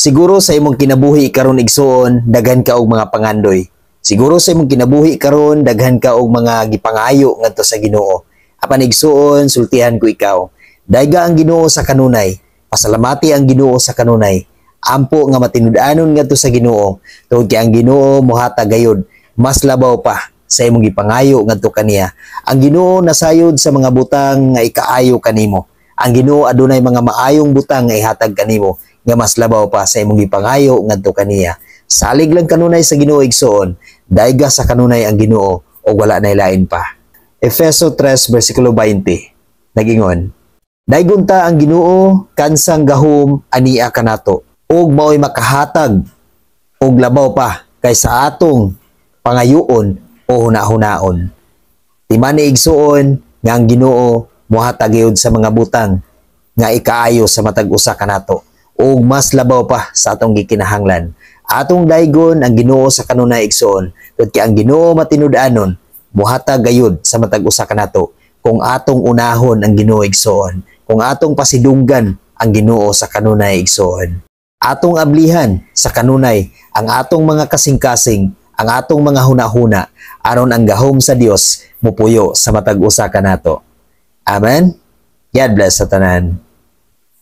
Siguro sa imong kinabuhi karon igsoon, daghan ka og mga pangandoy. Siguro sa imong kinabuhi karon, daghan ka og mga gipangayo ngadto sa Ginoo. Apan igsoon, sultihan ko ikaw. Dayga ang Ginoo sa kanunay. Pasalamati ang Ginoo sa kanunay. Ampo nga matinud-anon ngadto sa Ginoo. Tungod kay ang Ginoo mohatag gayud mas labaw pa sa imong gipangayo ngadto kaniya. Ang Ginoo nasayod sa mga butang nga ikaayo kanimo. Ang Ginoo adunay mga maayong butang nga ihatag kanimo nga mas labaw pa sa imong gipangayo ngadto kaniya. Salig lang kanunay sa Ginoo igsoon, dayga sa kanunay ang Ginoo o wala nay lain pa. Efeso 3 versikulo 20. Nagingon, daygon ta ang Ginoo kansang gahom ania kanato ug mao'y makahatag og labaw pa kaysa atong pangayoon o hunahunaon. Timani igsuon nga ang Ginoo mohatag gyud sa mga butang nga ikaayo sa matag usa kanato ug mas labaw pa sa atong gikinahanglan. Atong daygon ang Ginoo sa kanunay igsoon, tungod kay ang Ginoo matinud-anon mohatag gayud sa matag usa kanato kung atong unahon ang Ginoo igsoon, kung atong pasidunggan ang Ginoo sa kanunay igsoon. Atong ablihan sa kanunay ang atong mga kasing-kasing, ang atong mga hunahuna aron ang gahom sa Dios mupuyo sa matag usa kanato. Amen. God bless sa tanan.